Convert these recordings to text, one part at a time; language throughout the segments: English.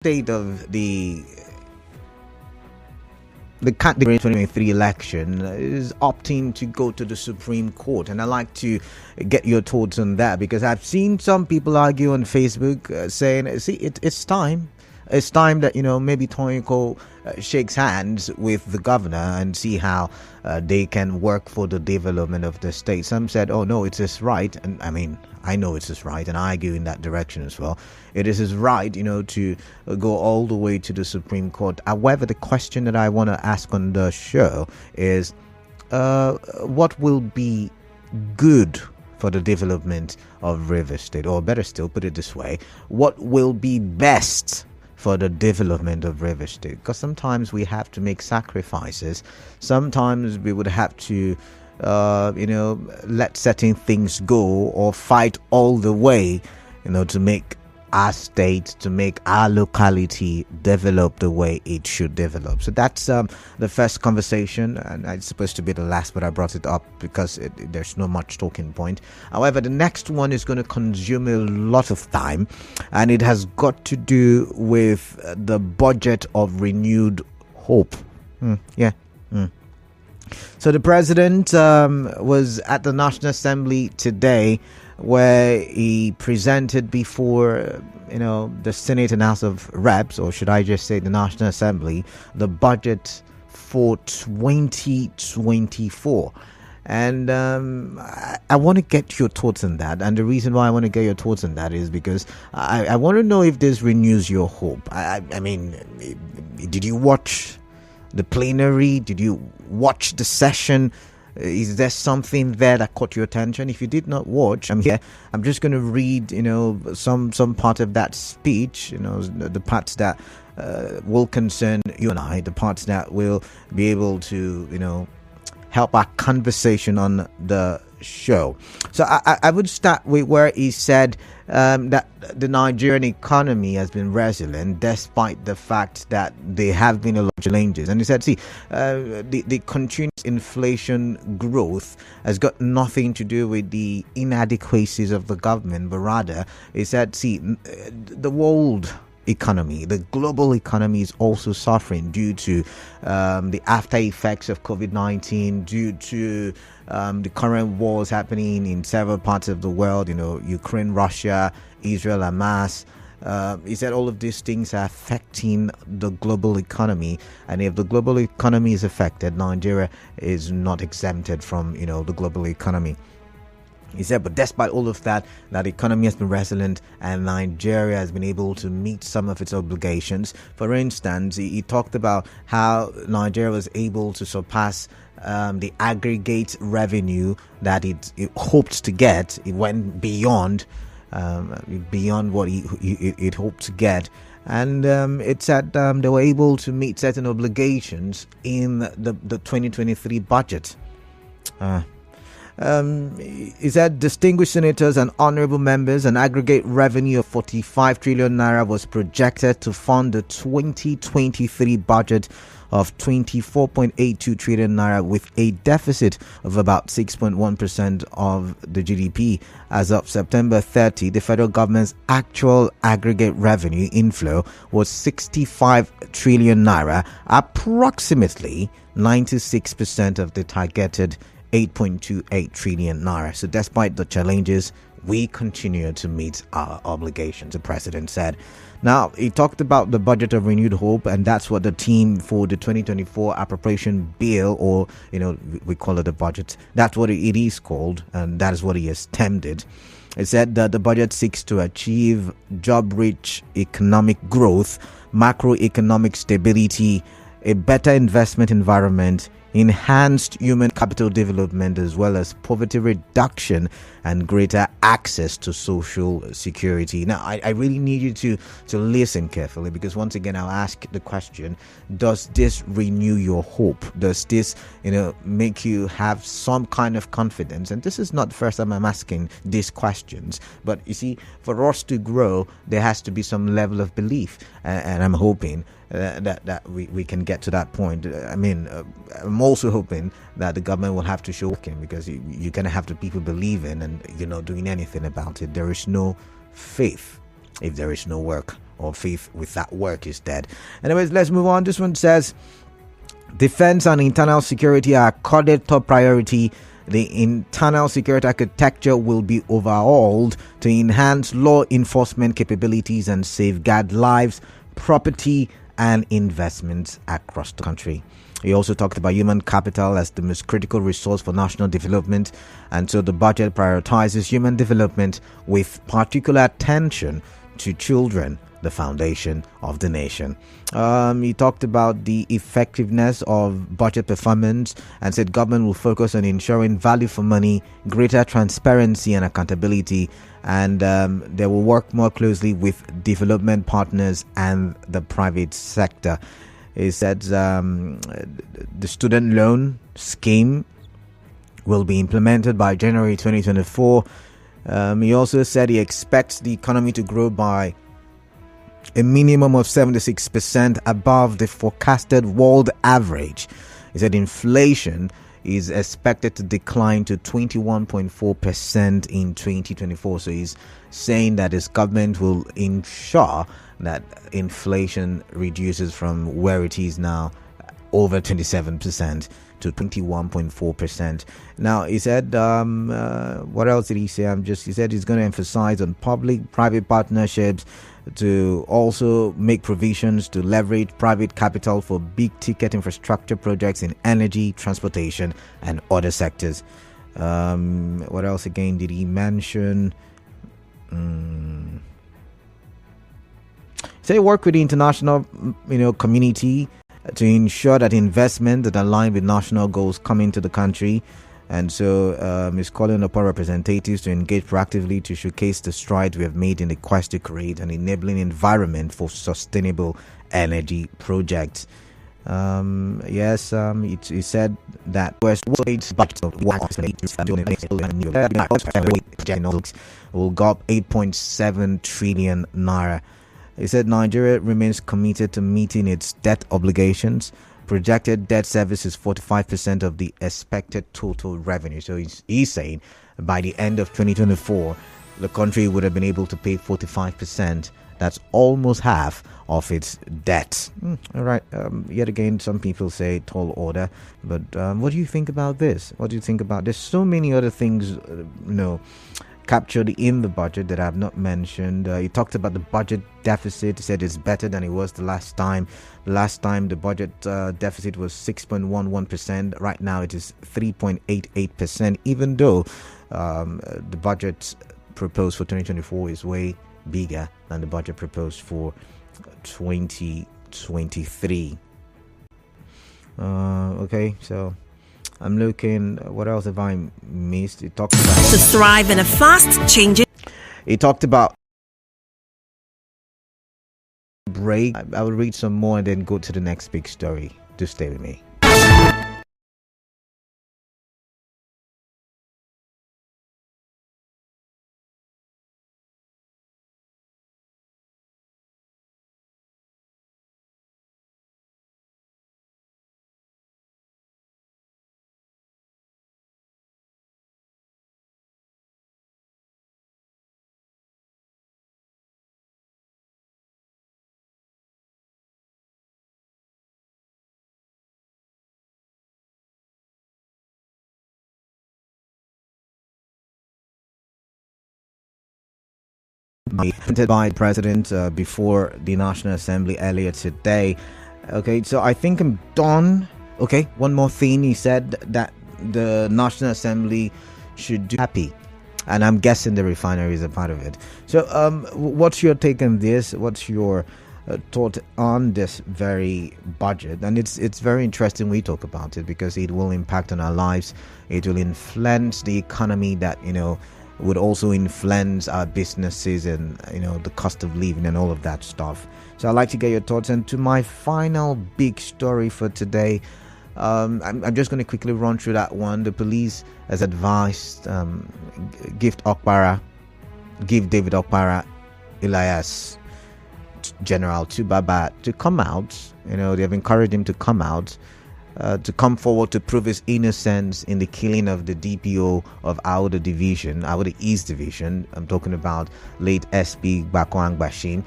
State of the candidate 2023 election is opting to go to the Supreme Court, and I'd like to get your thoughts on that, because I've seen some people argue on Facebook saying, see, it's time. It's time that, maybe Tonye shakes hands with the governor and see how they can work for the development of the state. Some said, oh, no, it's his right. And I mean, I know it's his right, and I argue in that direction as well. It is his right, to go all the way to the Supreme Court. However, the question that I want to ask on the show is, what will be good for the development of River State? Or better still, put it this way, what will be best for the development of River State? Because sometimes we have to make sacrifices. Sometimes we would have to let certain things go, or fight all the way, to make our state, to make our locality develop the way it should develop. So that's the first conversation, and it's supposed to be the last, but I brought it up because there's no much talking point. However, the next one is going to consume a lot of time, and it has got to do with the budget of renewed hope. So the president was at the National Assembly today, where he presented before the Senate and House of Reps, or should I just say the National Assembly, the budget for 2024. And I want to get your thoughts on that. And the reason why I want to get your thoughts on that is because I want to know if this renews your hope. I mean, did you watch the plenary? Did you watch the session? Is there something there that caught your attention? If you did not watch, I'm here. I'm just going to read, some part of that speech, the parts that will concern you and I, the parts that will be able to, help our conversation on the show. So I would start with where he said that the Nigerian economy has been resilient despite the fact that there have been a lot of challenges. And he said, see, the continuous inflation growth has got nothing to do with the inadequacies of the government, but rather, he said, see, the world economy, the global economy is also suffering due to the after effects of COVID-19, due to the current wars happening in several parts of the world, Ukraine, Russia, Israel, Hamas. He said all of these things are affecting the global economy, and if the global economy is affected, Nigeria is not exempted from the global economy. He said, but despite all of that, the economy has been resilient and Nigeria has been able to meet some of its obligations. For instance, he talked about how Nigeria was able to surpass the aggregate revenue that it hoped to get. It went beyond what it hoped to get. And it said they were able to meet certain obligations in the 2023 budget. He said distinguished senators and honorable members, an aggregate revenue of 45 trillion naira was projected to fund the 2023 budget of 24.82 trillion naira, with a deficit of about 6.1% of the GDP. As of September 30, the federal government's actual aggregate revenue inflow was 65 trillion naira, approximately 96% of the targeted 8.28 trillion naira. So despite the challenges, we continue to meet our obligations, the president said. Now, he talked about the budget of renewed hope, and that's what the team for the 2024 appropriation bill, or, we call it a budget. That's what it is called, and that is what he has termed it. It said that the budget seeks to achieve job-rich economic growth, macroeconomic stability, a better investment environment, enhanced human capital development, as well as poverty reduction and greater access to social security. Now, I really need you to listen carefully, because once again, I'll ask the question, does this renew your hope? Does this, make you have some kind of confidence? And this is not the first time I'm asking these questions, but you see, for us to grow, there has to be some level of belief, and I'm hoping that we can get to that point. I'm also hoping that the government will have to show working, because you can have the people believing and you're not doing anything about it. There is no faith if there is no work. or faith with that work is dead. Anyways, let's move on. This one says, defense and internal security are accorded top priority. The internal security architecture will be overhauled to enhance law enforcement capabilities and safeguard lives, property, and investments across the country. He also talked about human capital as the most critical resource for national development, and so the budget prioritizes human development with particular attention to children, the foundation of the nation. He talked about the effectiveness of budget performance and said government will focus on ensuring value for money, greater transparency and accountability, and they will work more closely with development partners and the private sector. He said the student loan scheme will be implemented by January 2024. He also said he expects the economy to grow by a minimum of 76% above the forecasted world average. He said inflation is expected to decline to 21.4% in 2024. So he's saying that his government will ensure that inflation reduces from where it is now, over 27%, to 21.4%. Now, he said, what else did he say? He said he's going to emphasize on public-private partnerships to also make provisions to leverage private capital for big-ticket infrastructure projects in energy, transportation, and other sectors. What else again did he mention? Say work with the international, community to ensure that investment that align with national goals come into the country. And so he's calling upon representatives to engage proactively to showcase the strides we have made in the quest to create an enabling environment for sustainable energy projects. He said that West budget will go up 8.7 trillion naira. He said Nigeria remains committed to meeting its debt obligations. Projected debt service is 45% of the expected total revenue. So he's saying by the end of 2024, the country would have been able to pay 45%. That's almost half of its debt. All right. Yet again, some people say tall order. But what do you think about this? What do you think about this? So many other things, captured in the budget that I have not mentioned. He talked about the budget deficit. He said it's better than it was the last time. Last time the budget deficit was 6.11%. Right now it is 3.88%, even though the budget proposed for 2024 is way bigger than the budget proposed for 2023. Okay, so I'm looking. What else have I missed? It talked about to thrive in a fast-changing. It talked about break. I will read some more and then go to the next big story. Do stay with me. Presented by the president before the National Assembly earlier today. Okay, so I think I'm done. Okay, one more thing. He said that the National Assembly should do happy, and I'm guessing the refinery is a part of it. So what's your take on this? What's your thought on this very budget? And it's very interesting we talk about it because it will impact on our lives. It will influence the economy that would also influence our businesses and the cost of living and all of that stuff. So I'd like to get your thoughts. And to my final big story for today, I'm just going to quickly run through that one. The police has advised give David Okpara Elias General Tubaba to come out. They have encouraged him to come out, to come forward to prove his innocence in the killing of the DPO of Auda East Division. I'm talking about late SB Bakwang Bashin.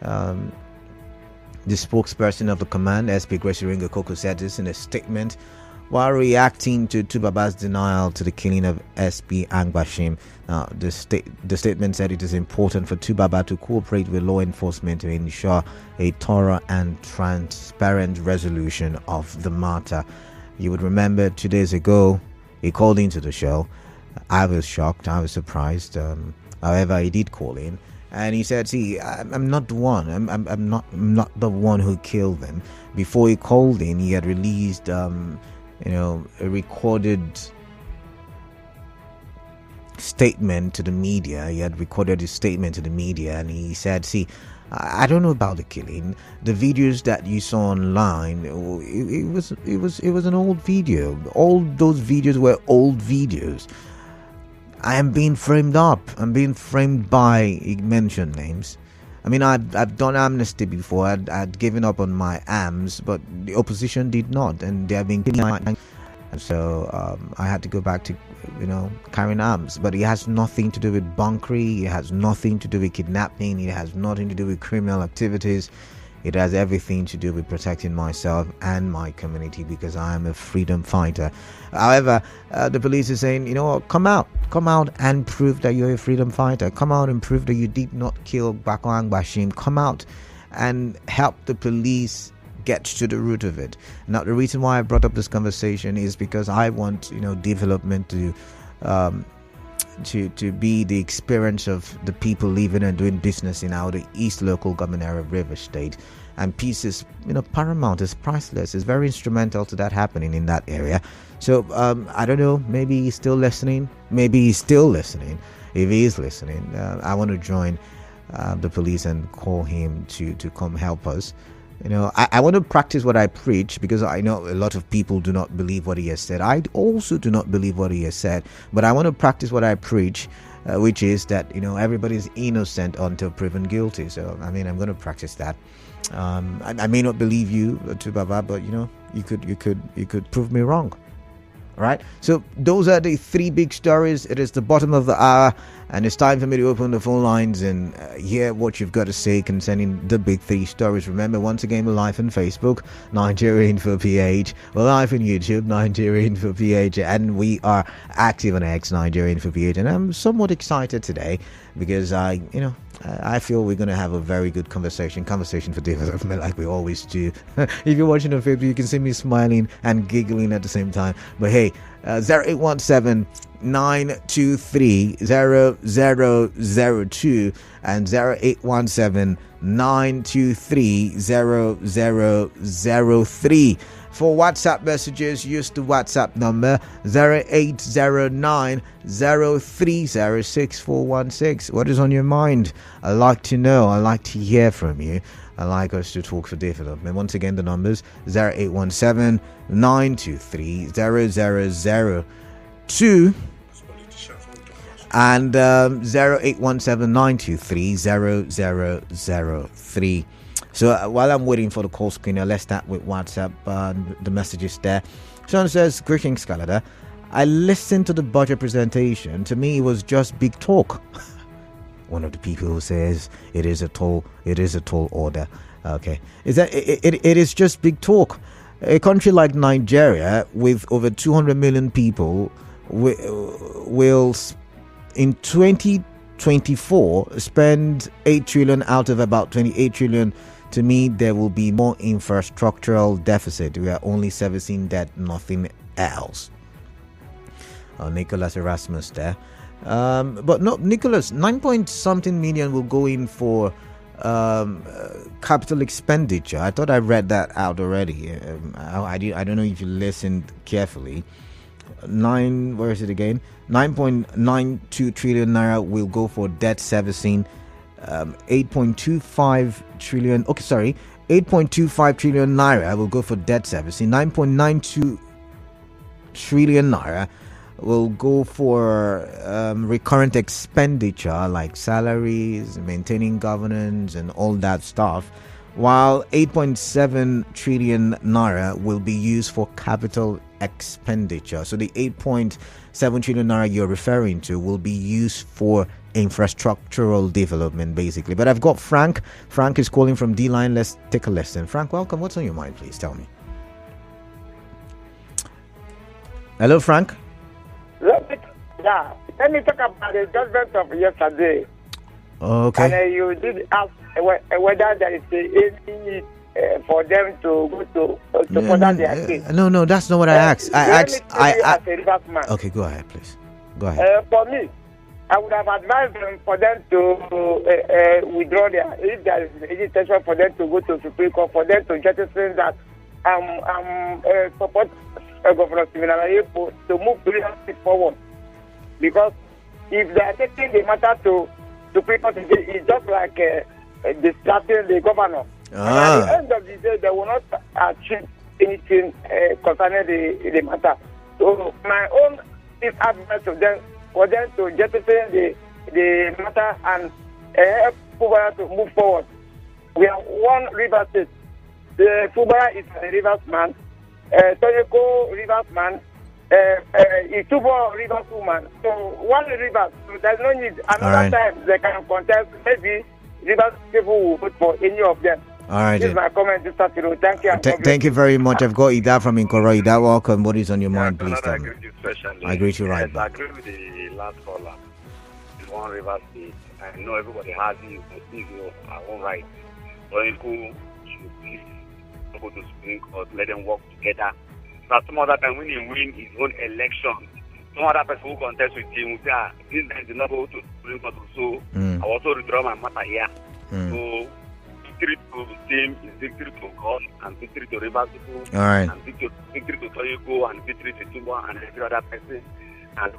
The spokesperson of the command, SP Gresiringo Koko, said this in a statement while reacting to Tubaba's denial to the killing of SP Angbashim. Now, the statement said it is important for Tubaba to cooperate with law enforcement to ensure a thorough and transparent resolution of the matter. You would remember 2 days ago, he called into the show. I was shocked. I was surprised. However, he did call in. And he said, see, I'm not the one. I'm not the one who killed them. Before he called in, he had released, a recorded statement to the media. He had recorded his statement to the media, and he said, see, I don't know about the killing. The videos that you saw online, it was an old video. All those videos were old videos. I am being framed up. I'm being framed by, he mentioned names. I mean, I've done amnesty before. I'd given up on my arms, but the opposition did not, and they have been killing. And so I had to go back to, carrying arms. But it has nothing to do with bunkery. It has nothing to do with kidnapping. It has nothing to do with criminal activities. It has everything to do with protecting myself and my community, because I am a freedom fighter. However, the police is saying, come out and prove that you're a freedom fighter. Come out and prove that you did not kill Bako Angbashim. Come out and help the police get to the root of it. Now, the reason why I brought up this conversation is because I want, development to be the experience of the people living and doing business in our East local government area of River State. And peace is, paramount, is priceless, is very instrumental to that happening in that area. So, I don't know, maybe he's still listening. Maybe he's still listening. If he is listening, I want to join the police and call him to come help us. I want to practice what I preach, because I know a lot of people do not believe what he has said. I also do not believe what he has said, but I want to practice what I preach, which is that, everybody is innocent until proven guilty. So, I'm going to practice that. I may not believe you, Tubaba, but, you could prove me wrong. All right. So those are the three big stories. It is the bottom of the hour, and it's time for me to open the phone lines and hear what you've got to say concerning the big three stories. Remember, once again, we're live on Facebook, Nigeria Info PH. We're live on YouTube, Nigeria Info PH, and we are active on X, Nigeria Info PH. And I'm somewhat excited today because I feel we're going to have a very good conversation for development, like we always do. If you're watching on Facebook, you can see me smiling and giggling at the same time. But hey, 0817 923 0002 and 0817 923 0003. For WhatsApp messages, use the WhatsApp number 0809 0306 What is on your mind? I like to know. I like to hear from you. I like us to talk for development. Once again, the numbers 0817 923 0002 and 0817 923 0003. So while I'm waiting for the call screener, let's start with WhatsApp. The messages there. Sean says, greetings, Canada. I listened to the budget presentation. To me, it was just big talk. One of the people who says it is a tall order. Okay, is that it is just big talk. A country like Nigeria with over 200 million people will in 2024 spend 8 trillion out of about 28 trillion. To me, there will be more infrastructural deficit. We are only servicing debt, nothing else. Nicholas Erasmus there. But no, Nicholas, 9-point-something million will go in for capital expenditure. I thought I read that out already. I don't know if you listened carefully. Where is it again? 9.92 trillion naira will go for debt servicing. 8.25 trillion. 8.25 trillion naira will go for debt servicing. 9.92 trillion naira will go for recurrent expenditure like salaries, maintaining governance, and all that stuff. While 8.7 trillion naira will be used for capital expenditure. So the 8.7 trillion naira you're referring to will be used for infrastructural development, basically. But I've got Frank. Frank is calling from D-Line. Let's take a listen. Frank, welcome. What's on your mind, please? Tell me. Hello, Frank. Let me talk about the judgment of yesterday. Okay. And you did ask whether there is any for them to go to further their case. No, that's not what I asked. As a reverse man. Okay, go ahead, please. Go ahead. For me, I would have advised them for them to withdraw if there is any intention for them to go to Supreme Court, for them to jettison that support Governor Tinubu to move the forward. Because if they are taking the matter to Supreme Court, it's just like distracting the governor. And at the end of the day, they will not achieve anything concerning the matter. So my own is advice to them for them to jettison the matter and help Fubara to move forward. We are one river state. The Fubara is a rivers man. Tonye rivers man. Itubo rivers woman. So one river. So there's no need. Another time they can contest. Maybe rivers people will vote for any of them. All right. This is my comment this afternoon. Thank you. Thank you very much. I've got Ida from Inkoro. Ida, welcome. What is on your mind, please? I agree with you, especially. I agree with you, right? I agree with the last caller. It's one river state. I know everybody has our own right. But should please go to Supreme Court, let them work together. Now, some other time when he win his own election, some other person who contest with him will say, this guy did not go to Supreme Court, so I also withdraw my matter here. So, victory to him is victory to God and victory to river people. All right. And victory to Tonye and victory to Tumba and every other person. And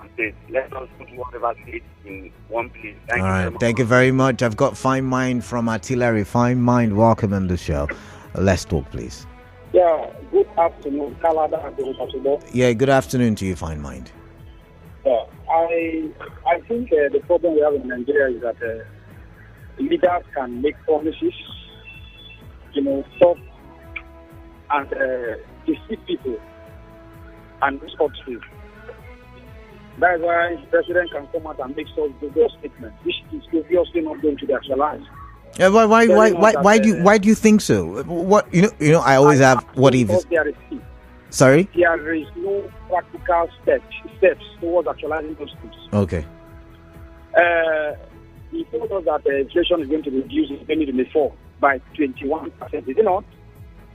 let us put one river state in one place. Thank you very much. Thank you very much. I've got Fine Mind from Artillery. Fine Mind, welcome on the show. Let's talk, please. Yeah, good afternoon, Canada. Yeah, good afternoon to you, Fine Mind. Yeah, I think the problem we have in Nigeria is that leaders can make promises, stop and deceive people and stop to. That's why the president can come out and make such bogus statements, which is obviously not going to be actualized. Yeah, why do you think so? What I always have what if sorry? There is no practical steps towards actualizing those things. Okay. He told us that inflation is going to reduce in 2024 by 21%. Is it not?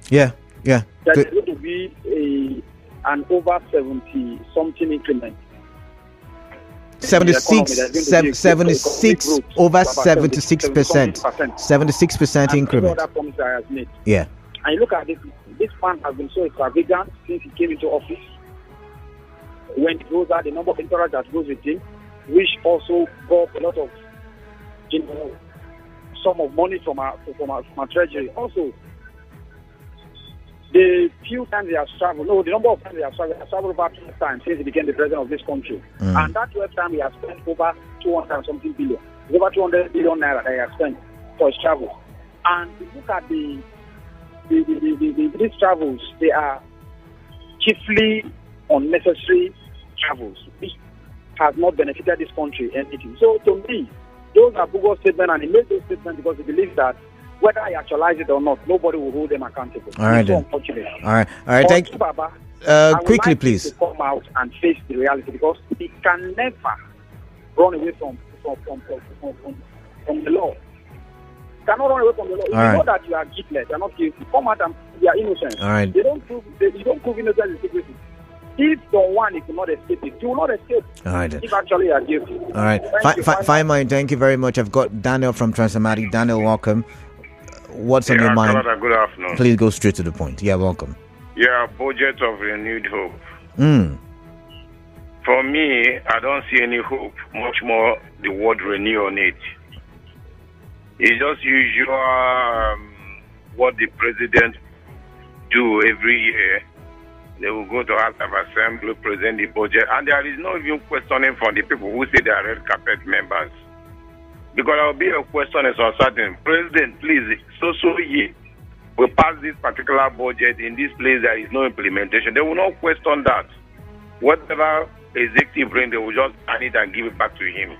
Yeah. There is going to be an over 70-something increment. 76 over 76%. 76% increment. That promise I has made. Yeah. And you look at this man has been so extravagant since he came into office. When he goes out, the number of interactions that goes with him, which also got a lot of sum of money from our treasury. Also, the few times he has traveled, the number of times he has traveled over 12 times since he became the president of this country. And that 12 times he has spent over 200 something billion. It's over 200 billion naira that he has spent for his travel. And if you look at these travels, they are chiefly unnecessary travels, which has not benefited this country anything. So to me, those are bogus statements, and he made those statements because he believes that whether I actualize it or not, nobody will hold them accountable. All right, then. Unfortunate. All right. Thank you. Baba, quickly, like please. To come out and face the reality, because he can never run away from the law. Cannot run away from the law. If you know that you are guiltless, you are not guilty, come out and you are innocent. All right. You don't prove innocence in secrecy. If someone is not escape it, you will not escape. All right. If actually you are guilty. All right. Fine mind. Thank you very much. I've got Daniel from Transamadi. Daniel, welcome. What's on your mind? Canada, good afternoon. Please go straight to the point. Yeah, welcome. Yeah, budget of renewed hope. For me, I don't see any hope, much more the word renew on it. It's just usual what the president do every year. They will go to House of Assembly, present the budget, and there is no even questioning from the people who say they are red carpet members. Because there will be a question is uncertain. President, please, so year, we pass this particular budget in this place, there is no implementation. They will not question that. Whatever executive bring, they will just sign it and give it back to him.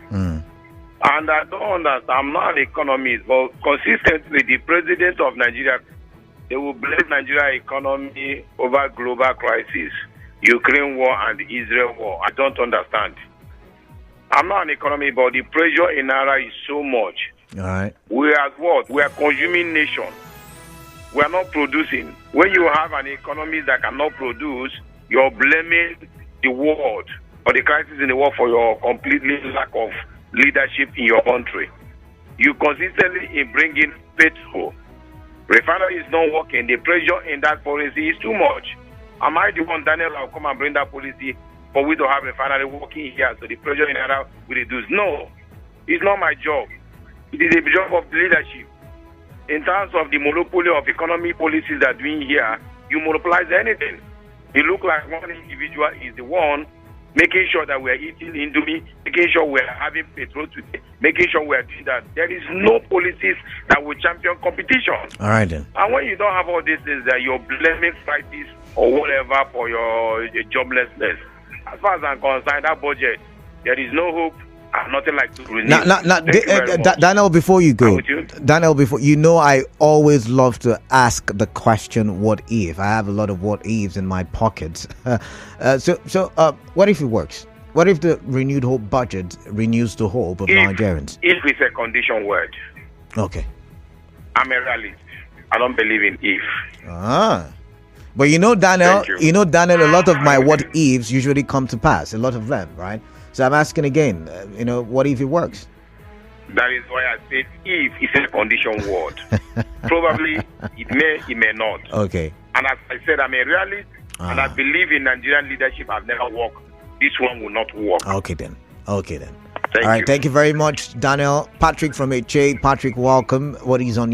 And I don't understand. I'm not an economist, but consistently, the president of Nigeria, they will blame Nigeria economy over global crisis, Ukraine war and Israel war. I don't understand. I'm not an economist, but the pressure in Naira is so much. All right. We are what? We are consuming nation. We are not producing. When you have an economy that cannot produce, you're blaming the world or the crisis in the world for your completely lack of leadership in your country. You consistently in bringing petrol. Refinery is not working. The pressure in that policy is too much. Am I the one, Daniel, I'll come and bring that policy for we to have refinery working here so the pressure in Naira will reduce? No, it's not my job. It is the job of the leadership. In terms of the monopoly of economy policies that are doing here, you monopolize anything. It looks like one individual is the one making sure that we are eating Indomie, making sure we are having petrol today, making sure we are doing that. There is no policies that will champion competition. All right, then. And when you don't have all these things, that you're blaming crisis or whatever for your joblessness. As far as I'm concerned, that budget, there is no hope. Nothing like to renew. Daniel, before you go, Daniel, I always love to ask the question, what if? I have a lot of what ifs in my pockets. So what if it works? What if the renewed hope budget renews the hope of Nigerians? If it's a condition word. Okay. I'm a realist. I don't believe in if. But Daniel, a lot of my what ifs usually come to pass. A lot of them, right? So I'm asking again, what if it works? That is why I said if it's a condition word. Probably it may not. Okay. And as I said, I'm a realist and I believe in Nigerian leadership has never worked. This one will not work. Okay then. All right, you. thank you very much, Daniel. Patrick from HA. Patrick, welcome. What is on your